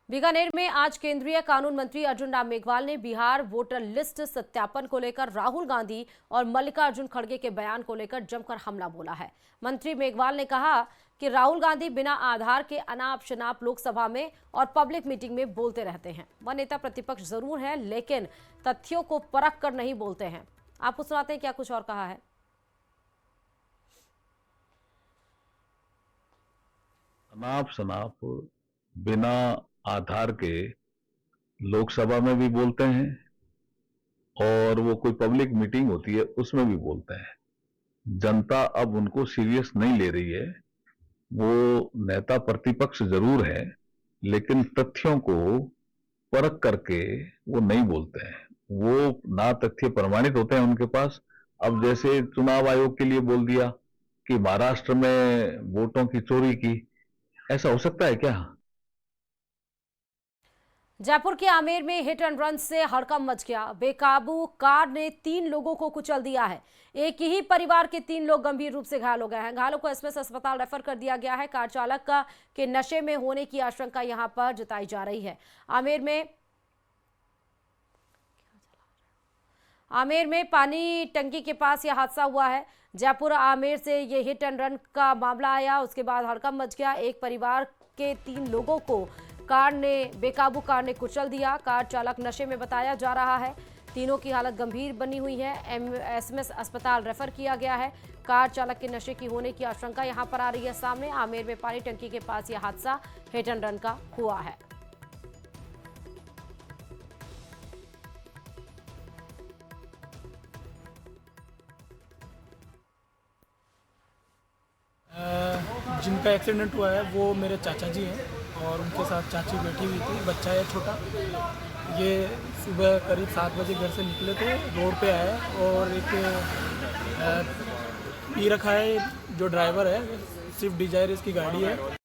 बीकानेर में आज केंद्रीय कानून मंत्री अर्जुन राम मेघवाल ने बिहार वोटर लिस्ट सत्यापन को लेकर राहुल गांधी और मल्लिकार्जुन खड़गे के बयान को लेकर जमकर हमला बोला है। मंत्री मेघवाल ने कहा कि राहुल गांधी बिना आधार के अनाप शनाप लोकसभा में और पब्लिक मीटिंग में बोलते रहते हैं। वह नेता प्रतिपक्ष जरूर है, लेकिन तथ्यों को परख कर नहीं बोलते हैं। आपको सुनाते हैं क्या कुछ और कहा है। अनाप शनाप बिना आधार के लोकसभा में भी बोलते हैं और वो कोई पब्लिक मीटिंग होती है उसमें भी बोलते हैं। जनता अब उनको सीरियस नहीं ले रही है। वो नेता प्रतिपक्ष जरूर है, लेकिन तथ्यों को परख करके वो नहीं बोलते हैं। वो ना तथ्य प्रमाणित होते हैं उनके पास। अब जैसे चुनाव आयोग के लिए बोल दिया कि महाराष्ट्र में वोटों की चोरी की, ऐसा हो सकता है क्या? जयपुर के आमेर में हिट एंड रन से हड़कंप मच गया। बेकाबू कार ने 3 लोगों को कुचल दिया है। एक ही परिवार के 3 लोग गंभीर रूप से घायल हो गए हैं। घायलों को एसएमएस अस्पताल रेफर कर दिया गया है। कार चालक के नशे में होने की आशंका यहां पर जताई जा रही है। आमेर में पानी टंकी के पास यह हादसा हुआ है। जयपुर आमेर से ये हिट एंड रन का मामला आया, उसके बाद हड़कंप मच गया। एक परिवार के 3 लोगों को बेकाबू कार ने कुचल दिया। कार चालक नशे में बताया जा रहा है। तीनों की हालत गंभीर बनी हुई है। एसएमएस अस्पताल रेफर किया गया है। कार चालक के नशे की होने की आशंका यहां पर आ रही है सामने। आमेर में पानी टंकी के पास यह हादसा हिट एंड रन का हुआ है। जिनका एक्सीडेंट हुआ है वो मेरे चाचा जी हैं और उनके साथ चाची बैठी हुई थी। बच्चा है छोटा। ये सुबह करीब 7 बजे घर से निकले थे। रोड पे आए और एक पी रखा है जो ड्राइवर है, स्विफ्ट डिजायर इसकी गाड़ी है।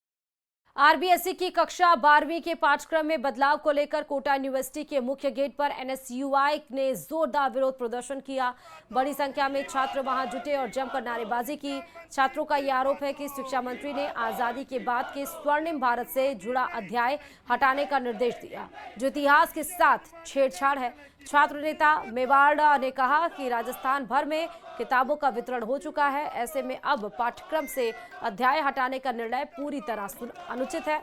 आरबीएसई की कक्षा 12वीं के पाठ्यक्रम में बदलाव को लेकर कोटा यूनिवर्सिटी के मुख्य गेट पर एनएसयूआई ने जोरदार विरोध प्रदर्शन किया। बड़ी संख्या में छात्र वहां जुटे और जमकर नारेबाजी की। छात्रों का यह आरोप है कि शिक्षा मंत्री ने आजादी के बाद के स्वर्णिम भारत से जुड़ा अध्याय हटाने का निर्देश दिया, जो इतिहास के साथ छेड़छाड़ है। छात्र नेता मेवाड़ा ने कहा कि राजस्थान भर में किताबों का वितरण हो चुका है, ऐसे में अब पाठ्यक्रम से अध्याय हटाने का निर्णय पूरी तरह अनुचित है।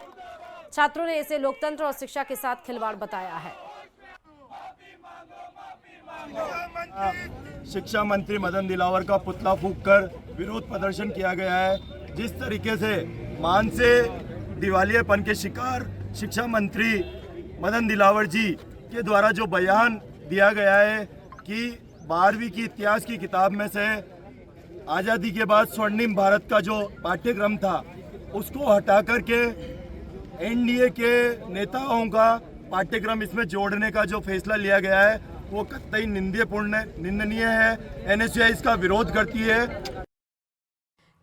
छात्रों ने इसे लोकतंत्र और शिक्षा के साथ खिलवाड़ बताया है। शिक्षा मंत्री मदन दिलावर का पुतला फूंककर विरोध प्रदर्शन किया गया है। जिस तरीके से मान से दिवालियेपन के शिकार शिक्षा मंत्री मदन दिलावर जी के द्वारा जो बयान दिया गया है कि 12वीं की इतिहास की किताब में से आज़ादी के बाद स्वर्णिम भारत का जो पाठ्यक्रम था उसको हटा करके एनडीए के नेताओं का पाठ्यक्रम इसमें जोड़ने का जो फैसला लिया गया है वो कतई निंदनीय है। एनएसयूआई इसका विरोध करती है।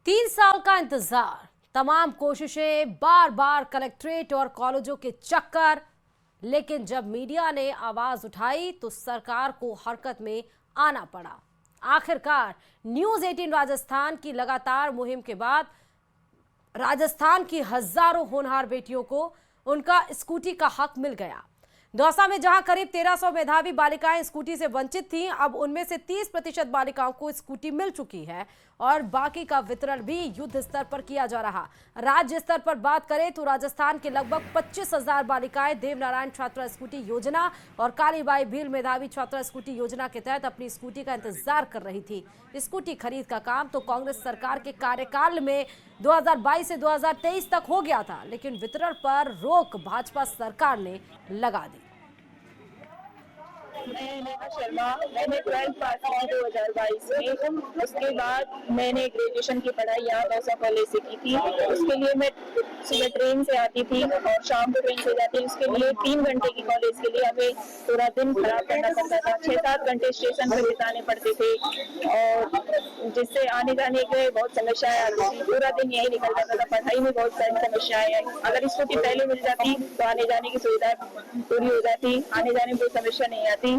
3 साल का इंतजार, तमाम कोशिशें, बार बार कलेक्ट्रेट और कॉलेजों के चक्कर, लेकिन जब मीडिया ने आवाज उठाई तो सरकार को हरकत में आना पड़ा। आखिरकार न्यूज 18 राजस्थान की लगातार मुहिम के बाद राजस्थान की हजारों होनहार बेटियों को उनका स्कूटी का हक मिल गया। दौसा में जहां करीब 1300 मेधावी बालिकाएं स्कूटी से वंचित थीं, अब उनमें से 30% बालिकाओं को स्कूटी मिल चुकी है और बाकी का वितरण भी युद्ध स्तर पर किया जा रहा। राज्य स्तर पर बात करें तो राजस्थान के लगभग 25,000 बालिकाएं देवनारायण छात्रा स्कूटी योजना और कालीबाई भील मेधावी छात्रा स्कूटी योजना के तहत अपनी स्कूटी का इंतजार कर रही थी। स्कूटी खरीद का काम तो कांग्रेस सरकार के कार्यकाल में 2022 से 2023 तक हो गया था, लेकिन वितरण पर रोक भाजपा सरकार ने लगा दी। मैं नेहा शर्मा, मैंने 12th पास की 2022 में। उसके बाद मैंने ग्रेजुएशन की पढ़ाई यहाँ दौसा कॉलेज से की थी। उसके लिए मैं सुबह ट्रेन से आती थी और शाम को ट्रेन से जाती। उसके लिए 3 घंटे की कॉलेज के लिए हमें पूरा दिन खराब करना पड़ता था। 6-7 घंटे स्टेशन पर बिताने पड़ते थे और जिससे आने जाने के बहुत समस्याएं आती थी। पूरा दिन यही निकल जाता था। पढ़ाई में बहुत सारी समस्याएं आई। अगर स्कूटी पहले मिल जाती तो आने जाने की सुविधा पूरी हो जाती, आने जाने में कोई समस्या नहीं आती।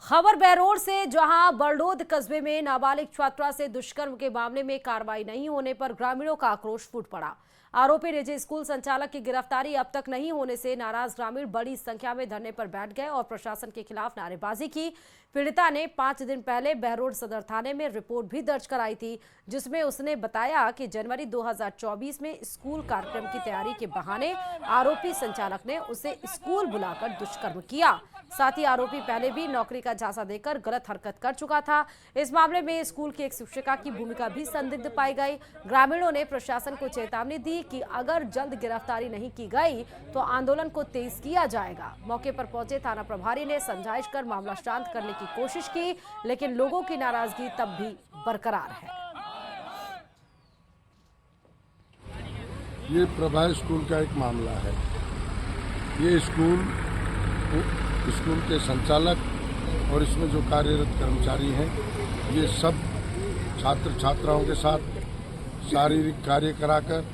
खबर बहरोड से, जहां बरडोद कस्बे में नाबालिग छात्रा से दुष्कर्म के मामले में कार्रवाई नहीं होने पर ग्रामीणों का आक्रोश फूट पड़ा। आरोपी निजी स्कूल संचालक की गिरफ्तारी अब तक नहीं होने से नाराज ग्रामीण बड़ी संख्या में धरने पर बैठ गए और प्रशासन के खिलाफ नारेबाजी की। पीड़िता ने 5 दिन पहले बहरोड सदर थाने में रिपोर्ट भी दर्ज कराई थी, जिसमें उसने बताया कि जनवरी 2024 में स्कूल कार्यक्रम की तैयारी के बहाने आरोपी संचालक ने उसे स्कूल बुलाकर दुष्कर्म किया। साथ ही आरोपी पहले भी नौकरी का झांसा देकर गलत हरकत कर चुका था। इस मामले में स्कूल की एक शिक्षिका की भूमिका भी संदिग्ध पाई गई। ग्रामीणों ने प्रशासन को चेतावनी दी कि अगर जल्द गिरफ्तारी नहीं की गई तो आंदोलन को तेज किया जाएगा। मौके पर पहुंचे थाना प्रभारी ने समझाइश कर मामला शांत करने की कोशिश की, लेकिन लोगों की नाराजगी तब भी बरकरार है। ये प्रभा स्कूल का एक मामला है। ये स्कूल के संचालक और इसमें जो कार्यरत कर्मचारी हैं, ये सब छात्र छात्राओं के साथ शारीरिक कार्य कराकर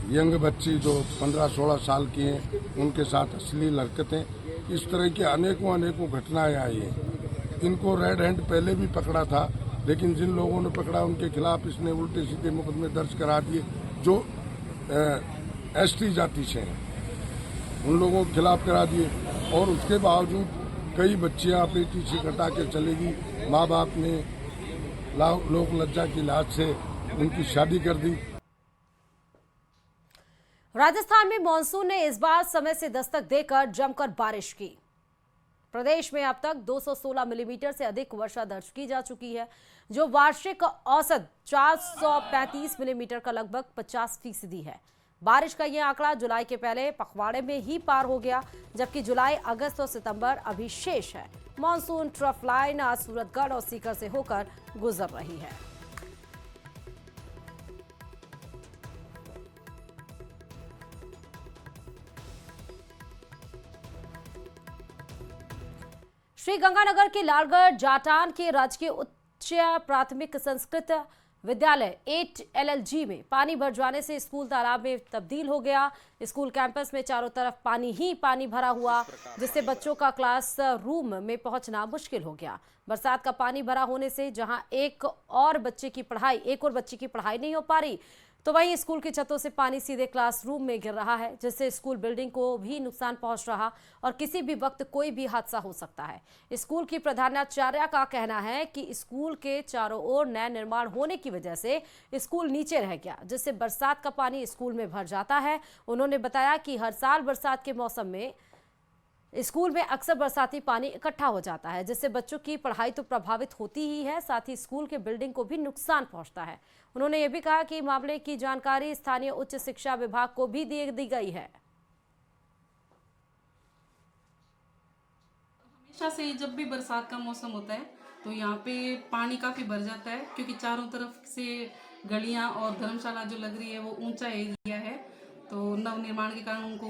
यंग बच्ची जो 15-16 साल की हैं उनके साथ अश्लील हरकतें, इस तरह की अनेकों घटनाएं आई हैं। इनको रेड हैंड पहले भी पकड़ा था, लेकिन जिन लोगों ने पकड़ा उनके खिलाफ इसने उल्टे सीधे मुकदमे दर्ज करा दिए जो एसटी जाति से हैं, उन लोगों के खिलाफ करा दिए। और उसके बावजूद कई बच्चियां अपनी टीसी कटा के चलेगी। माँ बाप ने लोक लज्जा की लाज से उनकी शादी कर दी। राजस्थान में मानसून ने इस बार समय से दस्तक देकर जमकर बारिश की। प्रदेश में अब तक 216 मिलीमीटर से अधिक वर्षा दर्ज की जा चुकी है, जो वार्षिक औसत 435 मिलीमीटर का लगभग 50% है। बारिश का यह आंकड़ा जुलाई के पहले पखवाड़े में ही पार हो गया, जबकि जुलाई, अगस्त और सितंबर अभी शेष है। मानसून ट्रफ लाइन आज सूरतगढ़ और सीकर से होकर गुजर रही है। श्रीगंगानगर के लालगढ़ जाटान के राजकीय उच्च प्राथमिक संस्कृत विद्यालय 8 LLG में पानी भर जाने से स्कूल तालाब में तब्दील हो गया। स्कूल कैंपस में चारों तरफ पानी ही पानी भरा हुआ, जिससे बच्चों का क्लास रूम में पहुंचना मुश्किल हो गया। बरसात का पानी भरा होने से जहां एक और बच्चे की पढ़ाई नहीं हो पा रही, तो वहीं स्कूल की छतों से पानी सीधे क्लासरूम में गिर रहा है, जिससे स्कूल बिल्डिंग को भी नुकसान पहुंच रहा और किसी भी वक्त कोई भी हादसा हो सकता है। स्कूल की प्रधानाचार्य का कहना है कि स्कूल के चारों ओर नया निर्माण होने की वजह से स्कूल नीचे रह गया, जिससे बरसात का पानी स्कूल में भर जाता है। उन्होंने बताया कि हर साल बरसात के मौसम में स्कूल में अक्सर बरसाती पानी इकट्ठा हो जाता है, जिससे बच्चों की पढ़ाई तो प्रभावित होती ही है, साथ ही स्कूल के बिल्डिंग को भी नुकसान पहुंचता है। उन्होंने ये भी कहा कि मामले की जानकारी स्थानीय उच्च शिक्षा विभाग को भी दी गई है। हमेशा से जब भी बरसात का मौसम होता है तो यहाँ पे पानी काफ़ी भर जाता है, क्योंकि चारों तरफ से गलियाँ और धर्मशाला जो लग रही है वो ऊंचा एरिया है, तो नव निर्माण के कारण उनको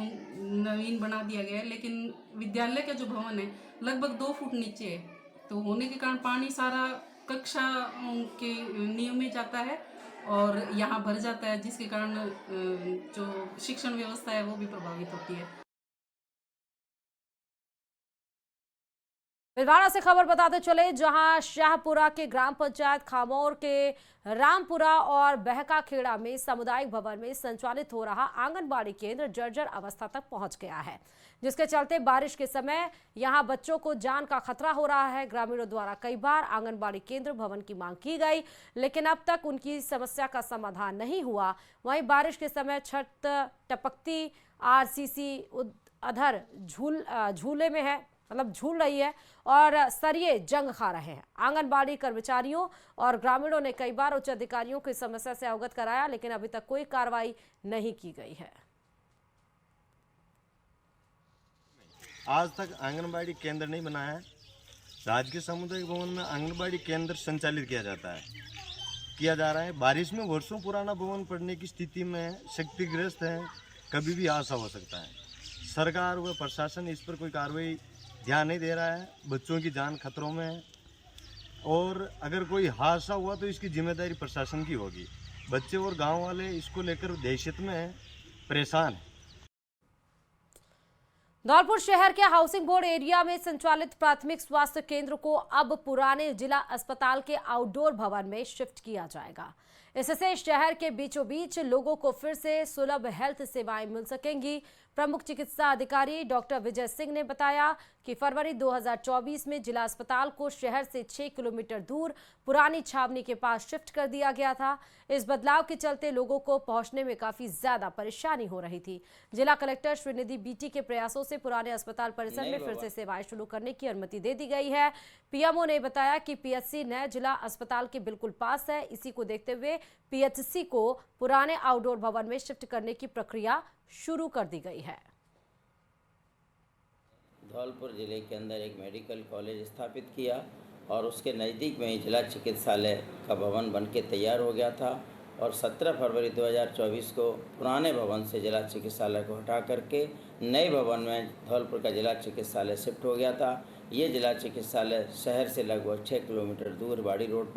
नवीन बना दिया गया है। लेकिन विद्यालय का जो भवन है लगभग 2 फुट नीचे है, तो होने के कारण पानी सारा कक्षा के नियम में जाता है और यहाँ भर जाता है, जिसके कारण जो शिक्षण व्यवस्था है वो भी प्रभावित होती है। भिलवाड़ा से खबर बताते चले, जहां शाहपुरा के ग्राम पंचायत खामोर के रामपुरा और बहका खेड़ा में सामुदायिक भवन में संचालित हो रहा आंगनबाड़ी केंद्र जर्जर अवस्था तक पहुंच गया है, जिसके चलते बारिश के समय यहां बच्चों को जान का खतरा हो रहा है। ग्रामीणों द्वारा कई बार आंगनबाड़ी केंद्र भवन की मांग की गई, लेकिन अब तक उनकी समस्या का समाधान नहीं हुआ। वहीं बारिश के समय छत टपकती RCC अधर झूले में है, मतलब झूल रही है और सरिये जंग खा रहे हैं। आंगनबाड़ी कर्मचारियों और ग्रामीणों ने कई बार उच्च अधिकारियों की समस्या से अवगत कराया, लेकिन अभी तक कोई कार्रवाई नहीं की गई है। आज तक आंगनबाड़ी केंद्र नहीं बनाया है। राजकीय सामुदायिक भवन में आंगनबाड़ी केंद्र संचालित किया जा रहा है। बारिश में वर्षों पुराना भवन पड़ने की स्थिति में क्षतिग्रस्त है, कभी भी हादसा हो सकता है। सरकार व प्रशासन इस पर कोई कार्रवाई ध्यान नहीं दे रहा है। बच्चों की जान खतरों में है और अगर कोई हादसा हुआ तो इसकी जिम्मेदारी प्रशासन की होगी। बच्चे और गांव वाले इसको लेकर दहशत में हैं, परेशान हैं। धौलपुर शहर के हाउसिंग बोर्ड एरिया में संचालित प्राथमिक स्वास्थ्य केंद्र को अब पुराने जिला अस्पताल के आउटडोर भवन में शिफ्ट किया जाएगा। इससे शहर के बीचों बीच लोगों को फिर से सुलभ हेल्थ सेवाएं मिल सकेंगी। प्रमुख चिकित्सा अधिकारी डॉक्टर विजय सिंह ने बताया कि फरवरी 2024 में जिला अस्पताल को शहर से 6 किलोमीटर दूर पुरानी छावनी के पास शिफ्ट कर दिया गया था। इस बदलाव के चलते लोगों को पहुंचने में काफी ज्यादा परेशानी हो रही थी। जिला कलेक्टर श्रीनिधि बीटी के प्रयासों से पुराने अस्पताल परिसर में फिर से सेवाएं शुरू करने की अनुमति दे दी गई है। पीएमओ ने बताया कि पीएचसी नए जिला अस्पताल के बिल्कुल पास है। इसी को देखते हुए पीएचसी को पुराने आउटडोर भवन में शिफ्ट करने की प्रक्रिया शुरू कर दी गई है। धौलपुर जिले के अंदर एक मेडिकल कॉलेज स्थापित किया और उसके नज़दीक में ही जिला चिकित्सालय का भवन बनके तैयार हो गया था और 17 फरवरी 2024 को पुराने भवन से जिला चिकित्सालय को हटा करके नए भवन में धौलपुर का जिला चिकित्सालय शिफ्ट हो गया था। ये जिला चिकित्सालय शहर से लगभग 6 किलोमीटर दूर बाड़ी रोड पर